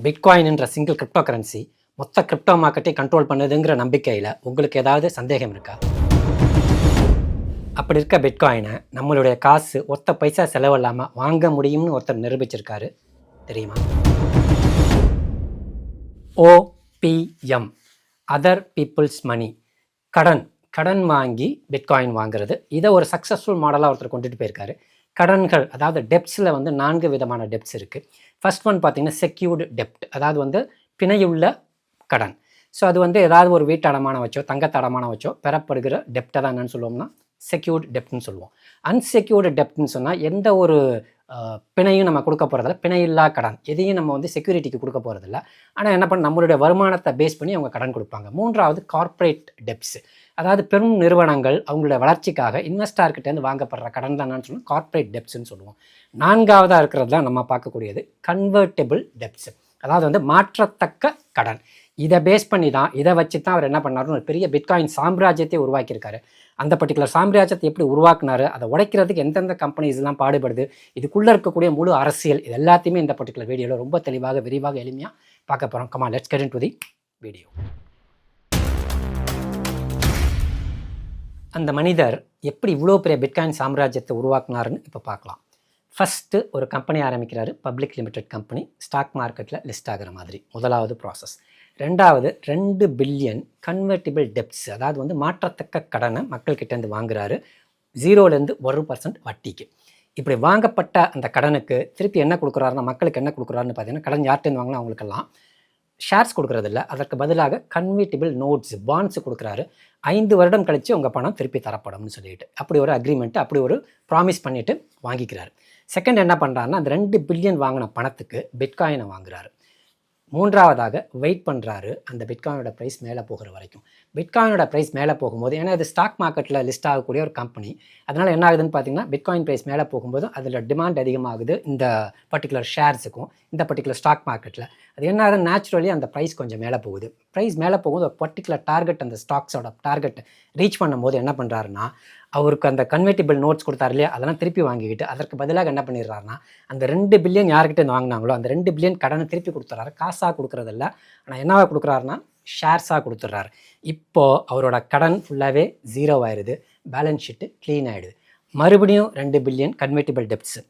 பிட்காயின்ன்ற single crypto currency மொத்த crypto மார்க்கெட்டை control பண்ணுதுங்கிற நம்பிக்கையில் உங்களுக்கு ஏதாவது சந்தேகம் இருக்கா? அப்படி இருக்க பிட்காயினை நம்மளுடைய காசு ஒத்த பைசா செலவு இல்லாமல் வாங்க முடியும்னு ஒருத்தர் நிரூபிச்சிருக்காரு தெரியுமா? ஓபிஎம், அதர் பீப்புள்ஸ் மணி, கடன் வாங்கி பிட்காயின் வாங்குறது. இதை ஒரு சக்ஸஸ்ஃபுல் மாடலாக ஒருத்தர் கொண்டுட்டு போயிருக்காரு. கடன்கள், அதாவது டெப்ட்ஸில் வந்து 4 விதமான டெப்ட்ஸ் இருக்குது. ஃபர்ஸ்ட் ஒன் பார்த்தீங்கன்னா செக்யூர்டு டெப்ட், அதாவது வந்து பிணையுள்ள கடன். ஸோ அது வந்து ஏதாவது ஒரு வீட்டு அடமானம் வச்சோ தங்கத்தை அடமானம் வச்சோ பெறப்படுகிற டெப்டை தான் என்னன்னு சொல்லுவோம்னா செக்யூர்டு டெப்ட்னு சொல்லுவோம். அன்செக்யூர்டு டெப்ட்னு சொன்னால் எந்த ஒரு பிணையும் நம்ம கொடுக்க போகிறதில்ல, பிணையில்லா கடன் எதையும் நம்ம வந்து செக்யூரிட்டிக்கு கொடுக்க போகிறதில்ல. ஆனால் என்ன பண்ண, நம்மளுடைய வருமானத்தை பேஸ் பண்ணி அவங்க கடன் கொடுப்பாங்க. மூன்றாவது கார்ப்பரேட் டெப்ட்ஸ், அதாவது பெரும் நிறுவனங்கள் அவங்களோட வளர்ச்சிக்காக இன்வெஸ்டார்கிட்டேருந்து வாங்கப்படுற கடன் தான் என்னன்னு சொல்லுவோம் கார்ப்பரேட் டெப்ட்ஸ்ன்னு சொல்லுவோம். நான்காவதாக இருக்கிறது தான் நம்ம பார்க்கக்கூடியது கன்வெர்ட்டபிள் டெப்ட்ஸ், அதாவது வந்து மாற்றத்தக்க கடன். இதை பேஸ் பண்ணி தான், இதை வச்சு தான் அவர் என்ன பண்ணாருன்னு ஒரு பெரிய பிட்காயின் சாம்ராஜ்யத்தை உருவாக்கியிருக்காரு. அந்த பர்டிகுலர் சாம்ராஜ்யத்தை எப்படி உருவாக்குனாரு, அதை உடைக்கிறதுக்கு எந்தெந்த கம்பெனிஸ்லாம் பாடுபடுது, இதுக்குள்ளே இருக்கக்கூடிய முழு அரசியல், இது எல்லாத்தையுமே இந்த பர்டிகுலர் வீடியோவில் ரொம்ப தெளிவாக விரிவாக எளிமையாக பார்க்க போகிறோம். Comma, let's get into the video. அந்த மனிதர் எப்படி இவ்வளோ பெரிய பிட்காயின் சாம்ராஜ்யத்தை உருவாக்குனாருன்னு இப்போ பார்க்கலாம். ஃபஸ்ட்டு ஒரு கம்பெனி ஆரம்பிக்கிறாரு, பப்ளிக் லிமிடெட் கம்பெனி, ஸ்டாக் மார்க்கெட்டில் லிஸ்ட் ஆகிற மாதிரி, முதலாவது ப்ராசஸ். ரெண்டாவது 2 பில்லியன் கன்வெர்ட்டிபிள் டெப்ட்ஸ், அதாவது வந்து மாற்றத்தக்க கடனை மக்கள்கிட்டேருந்து வாங்குறாரு 0லேருந்து 1% வட்டிக்கு. இப்படி வாங்கப்பட்ட அந்த கடனுக்கு திருப்பி என்ன கொடுக்குறாருன்னா, மக்களுக்கு என்ன கொடுக்குறாருன்னு பார்த்தீங்கன்னா, கடன் யார்கிட்டேருந்து வாங்கினா அவங்களுக்கெல்லாம் ஷேர்ஸ் கொடுக்குறதில்ல, அதற்கு பதிலாக கன்வெர்ட்டிபிள் நோட்ஸ், பாண்ட்ஸ் கொடுக்குறாரு. 5 வருடம் கழித்து உங்கள் பணம் திருப்பி தரப்படும்னு சொல்லிட்டு அப்படி ஒரு அக்ரிமெண்ட்டு, அப்படி ஒரு ப்ராமிஸ் பண்ணிவிட்டு வாங்கிக்கிறாரு. செகண்ட் என்ன பண்ணுறாருன்னா, அந்த 2 பில்லியன் வாங்கின பணத்துக்கு பிட்காயினை வாங்குறாரு. மூன்றாவதாக வெயிட் பண்ணுறாரு அந்த பிட்காயினோட ப்ரைஸ் மேலே போகிற வரைக்கும். பிட்காயினோட ப்ரைஸ் மேலே போகும்போது, ஏன்னா இது ஸ்டாக் மார்க்கெட்டில் லிஸ்ட் ஆகக்கூடிய ஒரு கம்பெனி, அதனால் என்ன ஆகுதுன்னு பார்த்தீங்கன்னா, பிட்காயின் ப்ரைஸ் மேலே போகும்போது அதில் டிமாண்ட் அதிகமாகுது இந்த பர்டிகுலர் ஷேர்ஸுக்கும், இந்த பர்டிகுலர் ஸ்டாக் மார்க்கெட்டில். அது என்ன ஆகுது, நேச்சுரலி அந்த ப்ரைஸ் கொஞ்சம் மேலே போகுது. ப்ரைஸ் மேலே போகும்போது ஒரு பர்டிகுலர் டார்கெட், அந்த ஸ்டாக்ஸோட டார்கெட் ரீச் பண்ணும்போது என்ன பண்ணுறாருன்னா, அவருக்கு அந்த கன்வெர்ட்டிபிள் நோட்ஸ் கொடுத்தாரு இல்லையா, அதெல்லாம் திருப்பி வாங்கிக்கிட்டு அதற்கு பதிலாக என்ன பண்ணிடுறாருன்னா, அந்த 2 பில்லியன் யார்கிட்ட வாங்கினாங்களோ அந்த 2 பில்லியன் கடனை திருப்பி கொடுத்துட்றாரு. காசாக கொடுக்குறதில்ல, ஆனால் என்னவா கொடுக்குறாருன்னா ஷேர்ஸாக கொடுத்துட்றாரு. இப்போது அவரோட கடன் ஃபுல்லாகவே 0 ஆயிடுது, பேலன்ஸ் ஷீட்டு க்ளீன் ஆகிடுது. மறுபடியும் 2 பில்லியன் கன்வெர்ட்டிபிள் டெப்ட்ஸ்,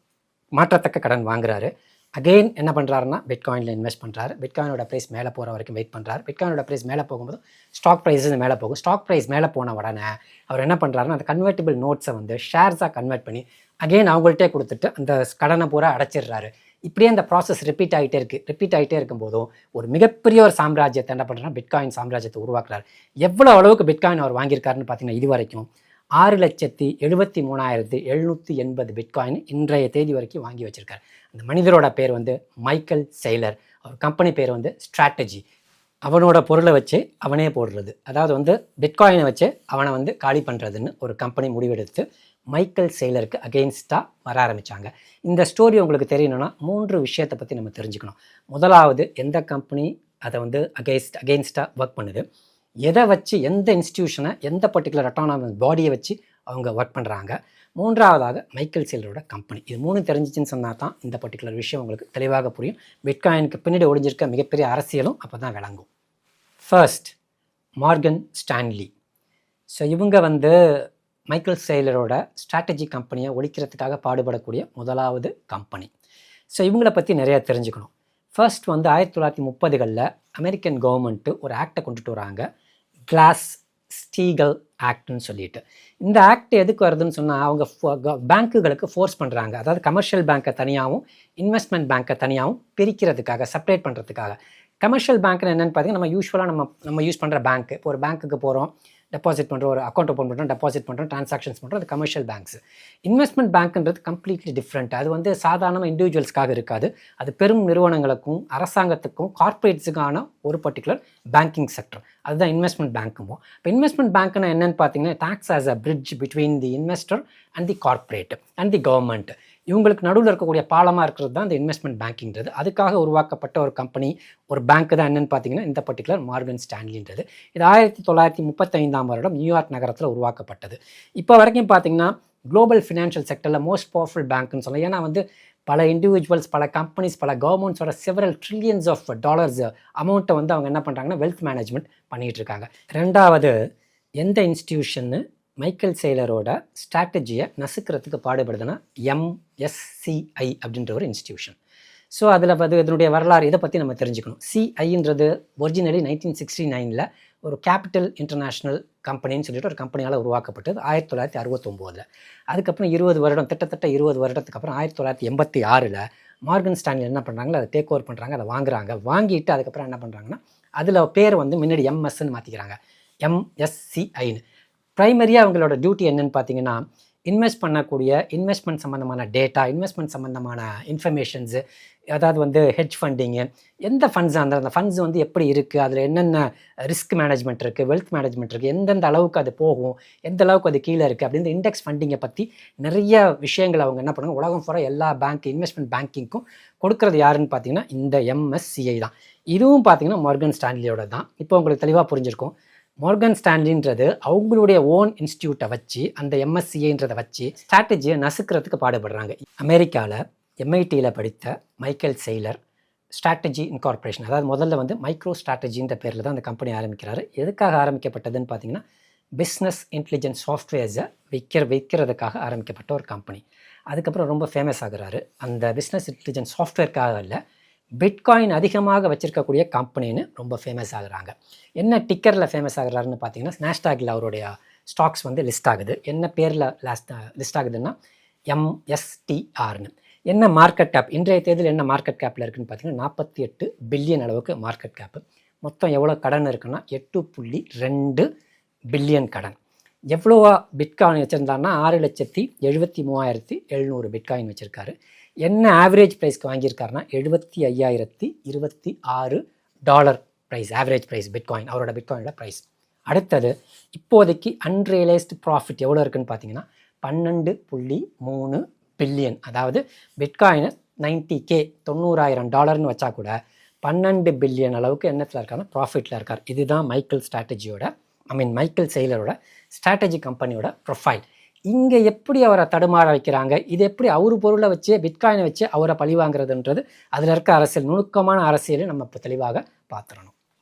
மாற்றத்தக்க கடன் வாங்குறாரு. அகெயின் என்ன பண்ணுறாருன்னா, பிட்காயினில் இன்வெஸ்ட் பண்ணுறாரு. பிட்காயினோட ப்ரைஸ் மேலே போகிற வரைக்கும் வெயிட் பண்ணுறாரு. பிட்காயினோட ப்ரைஸ் மேலே போகும்போது ஸ்டாக் ப்ரைஸஸ் மேலே போகும். ஸ்டாக் ப்ரைஸ் மேலே போன உடனே அவர் என்ன பண்ணுறாருன்னா, அந்த கன்வெர்ட்டிபிள் நோட்ஸை வந்து ஷேர்ஸாக கன்வெர்ட் பண்ணி அகெயின் அவங்கள்ட்டே கொடுத்துட்டு அந்த கடனை பூரா அடைச்சிடுறாரு. இப்படியே அந்த ப்ராசஸ் ரிப்பீட் ஆகிட்டே இருக்கும்போதும் ஒரு மிகப்பெரிய ஒரு சாம்ராஜ்யத்தை என்ன பண்ணுறாருன்னா, பிட்காயின் சாம்ராஜ்யத்தை உருவாக்குறாரு. எவ்வளோ அளவுக்கு பிட்காயின் அவர் வாங்கியிருக்காருன்னு பார்த்தீங்கன்னா, இது வரைக்கும் 6,73,780 பிட்காயின் இன்றைய தேதி வரைக்கும் வாங்கி வச்சிருக்காரு. அந்த மனிதரோட பேர் வந்து மைக்கேல் செய்லர். அவர் கம்பெனி பேர் வந்து ஸ்ட்ராட்டஜி. அவனோட பொருளை வச்சு அவனே போடுறது, அதாவது வந்து பிட்காயினை வச்சு அவனை வந்து காலி பண்ணுறதுன்னு ஒரு கம்பெனி முடிவெடுத்து மைக்கேல் செய்லருக்கு அகெயின்ஸ்டாக வர ஆரம்பித்தாங்க. இந்த ஸ்டோரி உங்களுக்கு தெரியணும்னா 3 விஷயத்தை பற்றி நம்ம தெரிஞ்சுக்கணும். முதலாவது, எந்த கம்பெனி அதை வந்து அகெயின்ஸ்டாக ஒர்க் பண்ணுது, எதை வச்சு, எந்த இன்ஸ்டிடியூஷனை, எந்த பர்டிகுலர் அட்டானமஸ் பாடியை வச்சு அவங்க ஒர்க் பண்ணுறாங்க. மூன்றாவதாக மைக்கேல் செய்லரோட கம்பெனி. இது 3 தெரிஞ்சிச்சுன்னு சொன்னால் தான் இந்த பர்டிகுலர் விஷயம் உங்களுக்கு தெளிவாக புரியும். பிட்காயினுக்கு பின்னாடி ஒளிஞ்சிருக்க மிகப்பெரிய அரசியலும் அப்போ தான் விளங்கும். First, Morgan Stanley. ஸோ இவங்க வந்து மைக்கேல் செய்லரோட ஸ்ட்ராட்டஜி கம்பெனியை ஒழிக்கிறதுக்காக பாடுபடக்கூடிய முதலாவது கம்பெனி. ஸோ இவங்கள பற்றி நிறையா தெரிஞ்சுக்கணும். ஃபர்ஸ்ட் வந்து 1930களில் அமெரிக்கன் கவர்மெண்ட்டு ஒரு ஆக்டை கொண்டுட்டு வராங்க, கிளாஸ்-ஸ்டீகல் ஆக்ட்னு சொல்லிட்டு. இந்த ஆக்ட் எதுக்கு வருதுன்னு சொன்னால், அவங்க பேங்க்குகளுக்கு ஃபோர்ஸ் பண்ணுறாங்க, அதாவது கமர்ஷியல் பேங்க்கை தனியாகவும் இன்வெஸ்ட்மெண்ட் பேங்க்கை தனியாகவும் பிரிக்கிறதுக்காக, செப்பரேட் பண்ணுறதுக்காக. கமர்ஷியல் பேங்க்னு என்னென்னு பார்த்தீங்கன்னா, நம்ம யூஸ்வலாக நம்ம யூஸ் பண்ணுற பேங்க். இப்போ ஒரு பேங்க்குக்கு போகிறோம், டெபாசிட் பண்ணுறோம், ஒரு அக்கௌண்ட் ஓப்பன் பண்ணுறோம், டெபாசிட் பண்ணுறோம், ட்ரான்சாக்ஷன்ஸ் பண்ணுறோம், அது கமர்ஷியல் பேங்க்ஸ். இன்வெஸ்ட்மெண்ட் பேங்க்ன்றது கம்ப்ளீட்லி டிஃப்ரெண்ட். அது வந்து சாதாரண இண்டிவிஜுவல்ஸ்க்காக இருக்காது, அது பெரும் நிறுவனங்களுக்கும் அரசாங்கத்துக்கும் கார்ப்பரேட்ஸுக்கான ஒரு பர்டிகுலர் பேங்கிங் செக்டர், அதுதான் இன்வெஸ்ட்மெண்ட் பேங்க்குமோ. இப்போ இன்வெஸ்ட்மெண்ட் பேங்க்னா என்னென்னு பார்த்தீங்கன்னா, டாக்ஸ் as a bridge between the investor and the corporate and the government. இவங்களுக்கு நடுவில் இருக்கக்கூடிய பாலமாக இருக்கிறது தான் இந்த இன்வெஸ்ட்மெண்ட் பேங்கிங்கிறது. அதுக்காக உருவாக்கப்பட்ட ஒரு கம்பெனி, ஒரு பேங்க் தான் என்னென்னு பார்த்தீங்கன்னா இந்த பர்டிகுலர் மார்கன் ஸ்டான்லின்றது. இது 1935ஆம் வருடம் நியூயார்க் நகரத்தில் உருவாக்கப்பட்டது. இப்போ வரைக்கும் பார்த்தீங்கன்னா குளோபல் ஃபினான்ஷியல் செக்டரில் மோஸ்ட் பவர்ஃபுல் பேங்க்னு சொல்லலாம். ஏன்னா வந்து பல இண்டிவிஜுவல்ஸ், பல கம்பெனிஸ், பல கவர்மெண்ட்ஸோட செவரல் ட்ரில்லியன்ஸ் ஆஃப் டாலர்ஸ் அமௌண்ட்டை வந்து அவங்க என்ன பண்ணுறாங்கன்னா வெல்த் மேனேஜ்மெண்ட் பண்ணிகிட்டு இருக்காங்க. ரெண்டாவது, எந்த இன்ஸ்டிடியூஷன்னு மைக்கேல் சேலரோட ஸ்ட்ராட்டஜியை நசுக்கிறதுக்கு பாடுபடுதுன்னா MSCI அப்படின்ற ஒரு இன்ஸ்டிடியூஷன். ஸோ அதில் இதனுடைய வரலாறு இதை பற்றி நம்ம தெரிஞ்சுக்கணும். CIன்றது ஒரிஜினலி 1969 ஒரு கேபிட்டல் இன்டர்நேஷ்னல் கம்பெனின்னு சொல்லிட்டு ஒரு கம்பெனியால் உருவாக்கப்பட்டது 1969. அதுக்கப்புறம் 20 வருடம், கிட்டத்தட்ட 20 வருடத்துக்கு அப்புறம் 1986 மார்கன் ஸ்டான்லி என்ன பண்ணுறாங்களோ அதை டேக் ஓவர் பண்ணுறாங்க, அதை வாங்குறாங்க. வாங்கிட்டு அதுக்கப்புறம் என்ன பண்ணுறாங்கன்னா அதில் பேர் வந்து முன்னாடி MSன்னு மாற்றிக்கிறாங்க, MSCIன்னு. ப்ரைமரியாக அவங்களோட டியூட்டி என்னன்னு பார்த்தீங்கன்னா இன்வெஸ்ட் பண்ணக்கூடிய இன்வெஸ்ட்மெண்ட் சம்மந்தமான டேட்டா, இன்வெஸ்ட்மெண்ட் சம்மந்தமான இன்ஃபர்மேஷன்ஸு, அதாவது வந்து ஹெட்ஜ் ஃபண்டிங்கு, எந்த ஃபண்ட்ஸ் அந்த ஃபண்ட்ஸ் வந்து எப்படி இருக்குது, அதில் என்னென்ன ரிஸ்க் மேனேஜ்மெண்ட் இருக்குது, வெல்த் மேனேஜ்மெண்ட் இருக்குது, எந்தெந்த அளவுக்கு அது போகும், எந்த அளவுக்கு அது கீழே இருக்குது அப்படின்னு இண்டெக்ஸ் ஃபண்டிங்கை பற்றி நிறைய விஷயங்கள் அவங்க என்ன பண்ணுவாங்க உலகம் பூரா எல்லா பேங்க் இன்வெஸ்ட்மெண்ட் பேங்கிங்க்கும் கொடுக்குறது யாருன்னு பார்த்தீங்கன்னா இந்த MSCI தான். இதுவும் பார்த்தீங்கன்னா மார்கன் ஸ்டான்லியோட தான். இப்போ உங்களுக்கு தெளிவாக புரிஞ்சிருக்கும். மார்கன் ஸ்டான்லின்றது அவங்களுடைய ஓன் இன்ஸ்டியூட்டை வச்சு அந்த MSCIன்றதை வச்சு ஸ்ட்ராட்டஜியை நசுக்கிறதுக்கு பாடுபடுறாங்க. அமெரிக்காவில் MITயில் படித்த மைக்கேல் சேலர் ஸ்ட்ராட்டஜி இன்கார்பரேஷன், அதாவது முதல்ல வந்து மைக்ரோ ஸ்ட்ராட்டஜின்ற பேரில் தான் அந்த கம்பெனி ஆரம்பிக்கிறாரு. எதுக்காக ஆரம்பிக்கப்பட்டதுன்னு பார்த்தீங்கன்னா பிஸ்னஸ் இன்டெலிஜென்ஸ் சாஃப்ட்வேர்ஸை விற்கிறதுக்காக ஆரம்பிக்கப்பட்ட ஒரு கம்பெனி. அதுக்கப்புறம் ரொம்ப ஃபேமஸ் ஆகுறாரு. அந்த பிஸ்னஸ் இன்டெலிஜென்ஸ் சாஃப்ட்வேர்க்காக இல்லை, பிட்காயின் அதிகமாக வச்சுருக்கக்கூடிய கம்பெனின்னு ரொம்ப ஃபேமஸ் ஆகுறாங்க. என்ன டிக்கரில் ஃபேமஸ் ஆகுறாருன்னு பார்த்தீங்கன்னா நாஸ்டாக்ல அவருடைய ஸ்டாக்ஸ் வந்து லிஸ்ட் ஆகுது. என்ன பேரில் லிஸ்ட் ஆகுதுன்னா MSTRன்னு. என்ன மார்க்கெட் கேப், இன்றைய தேதியில் என்ன மார்க்கெட் கேப்பில் இருக்குதுன்னு பார்த்தீங்கன்னா 48 பில்லியன் அளவுக்கு மார்க்கெட் கேப்பு. மொத்தம் எவ்வளோ கடன் இருக்குன்னா 8.2 பில்லியன் கடன். எவ்வளோவா பிட்காயின் வச்சுருந்தாருன்னா 6,73,700 பிட்காயின் வச்சுருக்காரு. என்ன ஆவரேஜ் ப்ரைஸ்க்கு வாங்கியிருக்காருன்னா $75,026 ப்ரைஸ், ஆவரேஜ் ப்ரைஸ் பிட்காயின், அவரோட பிட்காயினோட ப்ரைஸ். அடுத்தது இப்போதைக்கு அன்ரியலைஸ்டு ப்ராஃபிட் எவ்வளோ இருக்குன்னு பார்த்தீங்கன்னா 12.3 பில்லியன். அதாவது பிட்காயினை 90K $90,000 வச்சா கூட 12 பில்லியன் அளவுக்கு என்னத்தில் இருக்காருன்னா ப்ராஃபிட்டில் இருக்கார். இதுதான் மைக்கேல் சேலரோட ஸ்ட்ராட்டஜி கம்பெனியோட ப்ரொஃபைல். இங்கே எப்படி அவரை தடுமாற வைக்கிறாங்க, இது எப்படி அவர் பொருளை வச்சு பிட்காயினை வச்சு அவரை பழி வாங்குறதுன்றது அதில் இருக்க அரசியல், நுணுக்கமான அரசியலை நம்ம இப்போ தெளிவாக பார்த்துடணும்.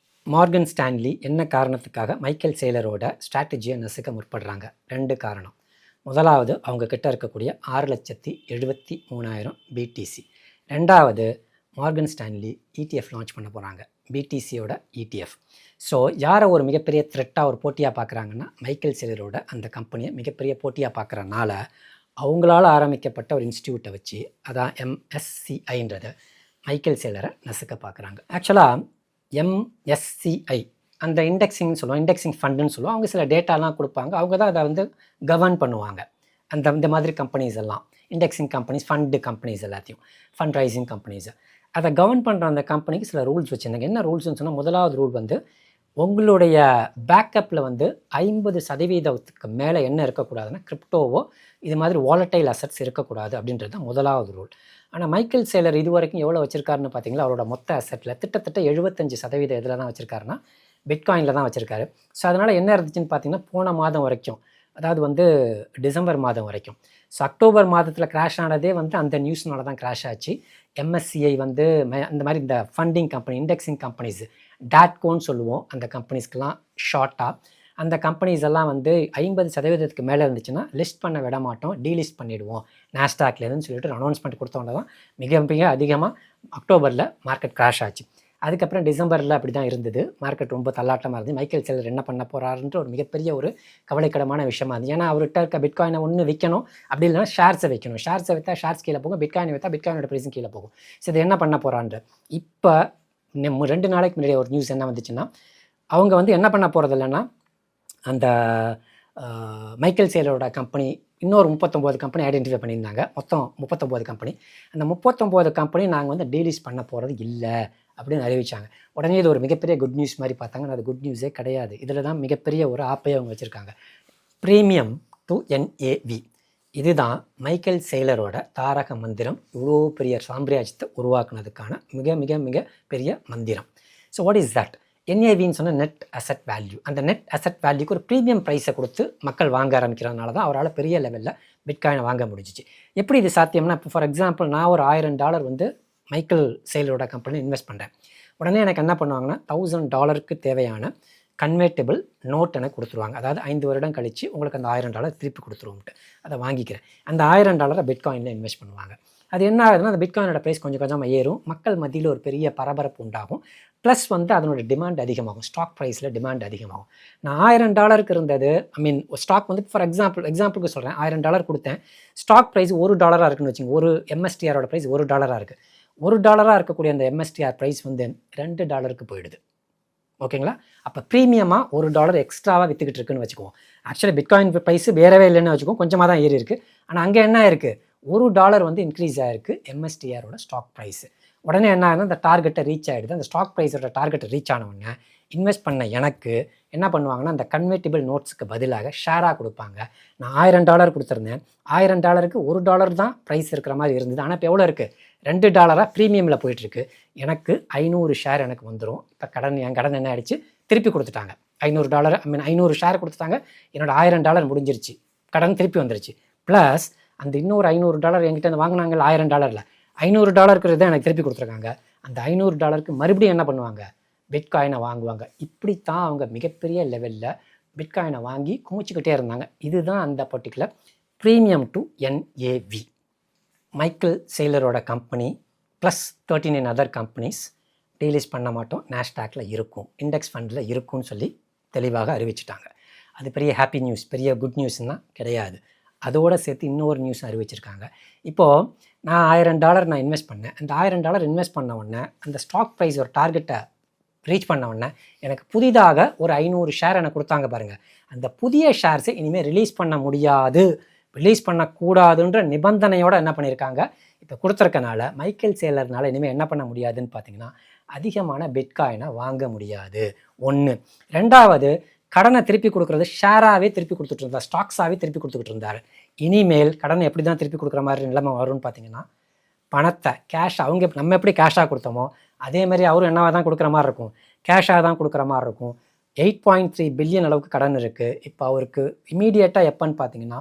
மார்கன் ஸ்டான்லி என்ன காரணத்துக்காக மைக்கேல் சேலரோட ஸ்ட்ராட்டஜியை நசுக்க முற்படுறாங்க? 2 காரணம். முதலாவது, அவங்க கிட்ட இருக்கக்கூடிய 6,73,000 BTC. ரெண்டாவது, மார்கன் ஸ்டான்லி ETF லான்ச் பண்ண போகிறாங்க, BTCயோட ETF. ஸோ யாரை ஒரு மிகப்பெரிய த்ரெட்டாக ஒரு போட்டியாக பார்க்குறாங்கன்னா மைக்கேல் சேலரோட அந்த கம்பெனியை மிகப்பெரிய போட்டியாக பார்க்குறனால அவங்களால ஆரம்பிக்கப்பட்ட ஒரு இன்ஸ்டியூட்டை வச்சு, அதான் MSCIன்றதை மைக்கேல் சேலரை நசுக்க பார்க்குறாங்க. ஆக்சுவலாக MSCI அந்த இண்டெக்ஸிங்னு சொல்லுவோம், இண்டெக்ஸிங் ஃபண்டுன்னு சொல்லுவோம். அவங்க சில டேட்டாலாம் கொடுப்பாங்க, அவங்க தான் அதை வந்து கவர்ன் பண்ணுவாங்க. இந்த மாதிரி கம்பெனிஸ் எல்லாம், இண்டெக்ஸிங் கம்பெனிஸ், ஃபண்டு கம்பெனிஸ் எல்லாத்தையும், ஃபண்ட் ரைசிங் கம்பெனிஸை அதை கவர்ன் பண்ணுற அந்த கம்பெனிக்கு சில ரூல்ஸ் வச்சுருந்தாங்க. என்ன ரூல்ஸ்னு சொன்னால், முதலாவது ரூல் வந்து உங்களுடைய பேக்கப்பில் வந்து 50% மேலே என்ன இருக்கக்கூடாதுன்னா கிரிப்டோவோ இது மாதிரி வாலட்டைல் அசட்ஸ் இருக்கக்கூடாது அப்படின்றது தான் முதலாவது ரூல். ஆனால் மைக்கேல் சேலர் இது வரைக்கும் எவ்வளோ வச்சுருக்காருன்னு பார்த்தீங்களா, அவரோட மொத்த அசட்டில் கிட்டத்தட்ட 75% எதில் தான் வச்சுருக்காருன்னா பிட்காயினில் தான் வச்சுருக்காரு. ஸோ அதனால் என்ன இருந்துச்சுன்னு பார்த்தீங்கன்னா, போன மாதம் வரைக்கும், அதாவது வந்து டிசம்பர் மாதம் வரைக்கும், ஸோ அக்டோபர் மாதத்தில் கிராஷ் ஆனதே வந்து அந்த நியூஸ்னால தான் கிராஷ் ஆச்சு. MSCI வந்து அந்த மாதிரி இந்த ஃபண்டிங் கம்பெனி, இண்டெக்ஸிங் கம்பெனிஸ், டாட்கோன்னு சொல்லுவோம் அந்த கம்பெனிஸ்க்கெலாம் ஷார்ட்டாக, அந்த கம்பெனிஸ் எல்லாம் வந்து 50% மேலே இருந்துச்சுன்னா லிஸ்ட் பண்ண விட மாட்டோம், டீலிஸ்ட் பண்ணிவிடுவோம் நாஸ்டாக்லேருந்துன்னு சொல்லிட்டு ஒரு அனௌன்ஸ்மெண்ட் கொடுத்தோன்னே தான் மிக அதிகமாக அக்டோபரில் மார்க்கெட் கிராஷ் ஆச்சு. அதுக்கப்புறம் டிசம்பரில் அப்படி தான் இருந்தது, மார்க்கெட் ரொம்ப தள்ளாட்டமாக இருந்தது. மைக்கேல் சேலர் என்ன பண்ண போகிறாருன்ற ஒரு மிகப்பெரிய ஒரு கவலைக்கிடமான விஷயமா இருந்துச்சு. ஏன்னா அவர்கிட்ட இருக்க பிட்காயினை ஒன்று விற்கணும், அப்படி இல்லைனா ஷேர்ஸை வைக்கணும். ஷேர்ஸை விற்றா ஷேர்ஸ் கீழே போகும், பிட்காயினை விற்றா பிட்காயினோட ப்ரைஸும் கீழே போகும். ஸோ இது என்ன பண்ண போகிறான்ற இப்போ 2 நாளைக்கு முன்னாடி ஒரு நியூஸ் என்ன வந்துச்சுன்னா, அவங்க வந்து என்ன பண்ண போகிறது இல்லைன்னா, அந்த மைக்கேல் சேலரோட கம்பெனி இன்னொரு 39 கம்பெனி ஐடென்டிஃபை பண்ணியிருந்தாங்க, மொத்தம் 39 கம்பெனி. அந்த 39 கம்பெனி நாங்கள் வந்து டீலிஸ்ட் பண்ண போகிறது இல்லை அப்படின்னு அறிவித்தாங்க. உடனே இது ஒரு மிகப்பெரிய குட் நியூஸ் மாதிரி பார்த்தாங்க. அது குட் நியூஸே கிடையாது. இதில் தான் மிகப்பெரிய ஒரு ஆப்பையை அவங்க வச்சுருக்காங்க, ப்ரீமியம் டு NAV. இதுதான் மைக்கேல் சேலரோட தாரக மந்திரம், இவ்வளோ பெரிய சாம்ராஜ்யத்தை உருவாக்குனதுக்கான மிக பெரிய மந்திரம். So what is that? NAVன்னு சொன்ன நெட் அசட் வேல்யூ. அந்த நெட் அசட் வேல்யூக்கு ஒரு ப்ரீமியம் ப்ரைஸை கொடுத்து மக்கள் வாங்க ஆரம்பிக்கிறதுனால தான் அவரால் பெரிய லெவலில் பிட்காயினை வாங்க முடிஞ்சிச்சு. எப்படி இது சாத்தியம்னா, இப்போ ஃபார் எக்ஸாம்பிள் நான் ஒரு $1000 வந்து மைக்கேல் செய்லரோட கம்பெனியில் இன்வெஸ்ட் பண்ணுறேன். உடனே எனக்கு என்ன பண்ணுவாங்கன்னா $1000 தேவையான கன்வெர்ட்டிபிள் நோட் எனக்கு கொடுத்துருவாங்க. அதாவது 5 வருடம் கழித்து உங்களுக்கு அந்த $1000 திருப்பி கொடுத்துருவோம்ட்டு அதை வாங்கிக்கிறேன். அந்த $1000 பிட்காயினில் இன்வெஸ்ட் பண்ணுவாங்க. அது என்ன ஆகுதுன்னா, அந்த பிட்காயினோட ப்ரைஸ் கொஞ்சம் கொஞ்சமாக ஏறும், மக்கள் மத்தியில் ஒரு பெரிய பரபரப்பு உண்டாகும், ப்ளஸ் வந்து அதனோட டிமாண்ட் அதிகமாகும், ஸ்டாக் ப்ரைஸில் டிமாண்ட் அதிகமாகும். நான் $1000 இருந்தது, ஸ்டாக் வந்து ஃபார் எக்ஸாம்பிளுக்கு சொல்கிறேன், $1000 கொடுத்தேன், ஸ்டாக் ப்ரைஸ் $1 இருக்குன்னு வச்சுங்க, ஒரு MSTRோட ப்ரைஸ் $1 இருக்குது. $1 இருக்கக்கூடிய அந்த MSTR ப்ரைஸ் வந்து $2 போயிடுது. ஓகேங்களா? அப்போ ப்ரீமியமாக $1 எக்ஸ்ட்ராவாக விற்றுக்கிட்டு இருக்குன்னு வச்சுக்குவோம். ஆக்சுவலி பிட்காயின் ப்ரைஸ் வேறவே இல்லைன்னு வச்சுக்கோம், கொஞ்சமாக தான் ஏறி இருக்குது. ஆனால் அங்கே என்ன இருக்குது, $1 வந்து இன்க்ரீஸ் ஆகிருக்கு MSTRோட ஸ்டாக் ப்ரைஸு. உடனே என்ன ஆகுதுன்னா, அந்த டார்கெட்டை ரீச் ஆகிடுது. அந்த ஸ்டாக் ப்ரைஸோட டார்கெட்டை ரீச் ஆனவுடனே இன்வெஸ்ட் பண்ண எனக்கு என்ன பண்ணுவாங்கன்னா, அந்த கன்வெர்ட்டிபிள் நோட்ஸுக்கு பதிலாக ஷேராக கொடுப்பாங்க. நான் $1000 கொடுத்துருந்தேன், $1000க்கு $1 தான் ப்ரைஸ் இருக்கிற மாதிரி இருந்தது. ஆனால் இப்போ எவ்வளோ இருக்குது, $2 ப்ரீமியமில் போயிட்டுருக்கு. எனக்கு 500 ஷேர் எனக்கு வந்துடும். இப்போ என் கடன் என்ன ஆகிடுச்சு, திருப்பி கொடுத்துட்டாங்க. $500 500 ஷேர் கொடுத்துட்டாங்க, என்னோட $1000 முடிஞ்சிருச்சு, கடன் திருப்பி வந்துருச்சு. ப்ளஸ் அந்த இன்னொரு $500 என்கிட்ட வாங்கினாங்க $1000, $500 இருக்கிறத எனக்கு திருப்பி கொடுத்துருக்காங்க. அந்த $500க்கு மறுபடியும் என்ன பண்ணுவாங்க, பிட்காயினை வாங்குவாங்க. இப்படித்தான் அவங்க மிகப்பெரிய லெவலில் பிட்காயினை வாங்கி குமிச்சிக்கிட்டே இருந்தாங்க. இதுதான் அந்த particular premium to NAV. Michael செய்லரோட company plus 39 other companies delist பண்ண மாட்டோம், நாஸ்டாக்ல இருக்கும், இண்டெக்ஸ் ஃபண்டில் இருக்கும்னு சொல்லி தெளிவாக அறிவிச்சிட்டாங்க. அது பெரிய ஹாப்பி நியூஸ், பெரிய குட் நியூஸ்னால் கிடையாது. அதோடு சேர்த்து இன்னொரு நியூஸ் அறிவிச்சிருக்காங்க. இப்போது நான் $1000 நான் இன்வெஸ்ட் பண்ணேன். அந்த $1000 இன்வெஸ்ட் பண்ண உடனே அந்த ஸ்டாக் ப்ரைஸ் ஒரு டார்கெட்டை ரீச் பண்ண உடனே எனக்கு புதிதாக ஒரு 500 ஷேர் எனக்கு கொடுத்தாங்க பாருங்கள். அந்த புதிய ஷேர்ஸை இனிமேல் ரிலீஸ் பண்ண முடியாது, ரிலீஸ் பண்ணக்கூடாதுன்ற நிபந்தனையோடு என்ன பண்ணியிருக்காங்க, இப்போ கொடுத்துருக்கனால மைக்கேல் செய்லர்னால இனிமேல் என்ன பண்ண முடியாதுன்னு பார்த்தீங்கன்னா, அதிகமான பிட்காயினை வாங்க முடியாது. 1. 2வது, கடனை திருப்பி கொடுக்குறது ஷேராகவே திருப்பி கொடுத்துட்டு இருந்தார், ஸ்டாக்ஸாகவே திருப்பி கொடுத்துக்கிட்டு இருந்தார். இனிமேல் கடனை எப்படி தான் திருப்பி கொடுக்குற மாதிரி நிலைமை வரும்னு பார்த்தீங்கன்னா, பணத்தை கேஷ் நம்ம எப்படி கேஷாக கொடுத்தோமோ அதே மாதிரி அவரும் என்னவாக தான் கொடுக்குற மாதிரி இருக்கும், கேஷாக தான் கொடுக்குற மாதிரி இருக்கும். 8.3 பில்லியன் அளவுக்கு கடன் இருக்குது. இப்போ அவருக்கு இமீடியட்டாக எப்போன்னு பார்த்தீங்கன்னா,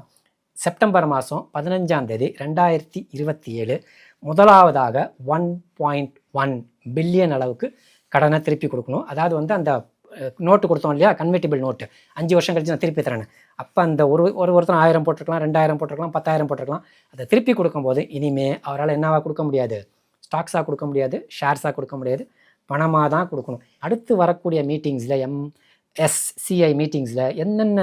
செப்டம்பர் மாதம் 15ஆம் தேதி 2027 முதலாவதாக 1.1 பில்லியன் அளவுக்கு கடனை திருப்பி கொடுக்கணும். அதாவது வந்து அந்த நோட்டு கொடுத்தோம் இல்லையா, கன்வெர்ட்டிபிள் நோட்டு, 5 வருஷம் கழிச்சு நான் திருப்பி தரேன். அப்போ அந்த ஒருத்தர் 1000 போட்டிருக்கலாம், 2000 போட்டிருக்கலாம், 10,000 போட்டிருக்கலாம். அதை திருப்பி கொடுக்கும்போது இனிமேல் அவரால் என்னவாக கொடுக்க முடியாது, ஸ்டாக்ஸாக கொடுக்க முடியாது, ஷேர்ஸாக கொடுக்க முடியாது, பணமாக தான் கொடுக்கணும். அடுத்து வரக்கூடிய மீட்டிங்ஸில் MSCI மீட்டிங்ஸில் என்னென்ன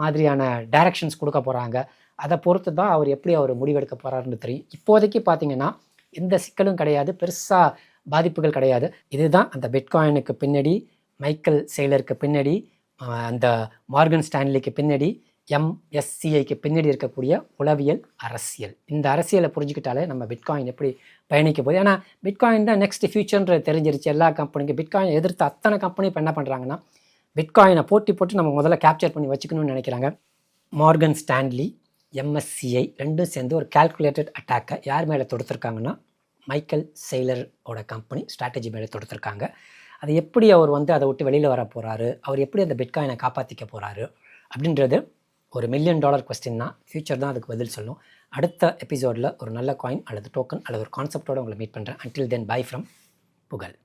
மாதிரியான டைரக்ஷன்ஸ் கொடுக்க போகிறாங்க, அதை பொறுத்து தான் அவர் முடிவெடுக்க போகிறாருன்னு தெரியும். இப்போதைக்கு பார்த்தீங்கன்னா எந்த சிக்கலும் கிடையாது, பெருசாக பாதிப்புகள் கிடையாது. இதுதான் அந்த பிட்காயினுக்கு பின்னாடி, மைக்கேல் செய்லருக்கு பின்னாடி, அந்த மார்கன் ஸ்டான்லிக்கு பின்னாடி, MSCIக்கு பின்னாடி இருக்கக்கூடிய உளவியல் அரசியல். இந்த அரசியலை புரிஞ்சுக்கிட்டாலே நம்ம பிட்காயின் எப்படி பயணிக்க போகுது. ஏன்னா பிட்காயின் தான் நெக்ஸ்ட் ஃபியூச்சர்ன்றது தெரிஞ்சிருச்சு எல்லா கம்பெனிக்கும். பிட்காயின் எதிர்த்து அத்தனை கம்பெனி இப்போ என்ன பண்ணுறாங்கன்னா, பிட்காயினை போட்டு நம்ம முதல்ல கேப்சர் பண்ணி வச்சுக்கணும்னு நினைக்கிறாங்க. மார்கன் ஸ்டான்லி, MSCI ரெண்டும் சேர்ந்து ஒரு கால்குலேட்டட் அட்டாக்கை யார் மேலே தொடுத்துருக்காங்கன்னா, மைக்கேல் செய்லரோட கம்பெனி ஸ்ட்ராட்டஜி மேலே தொடுத்துருக்காங்க. அது எப்படி அவர் அதை விட்டு வெளியில் வர போகிறாரு, அவர் எப்படி அந்த பிட்காயினை காப்பாற்றிக்க போகிறாரு அப்படின்றது ஒரு $1 மில்லியன் கொஸ்டின் தான். ஃபியூச்சர் தான் அதுக்கு பதில் சொல்லும். அடுத்த எபிசோடில் ஒரு நல்ல காயின் அல்லது டோக்கன் அல்லது ஒரு கான்செப்டோடு உங்களை மீட் பண்ணுறேன். அன்டில் தென், பை ஃப்ரம் புகழ்.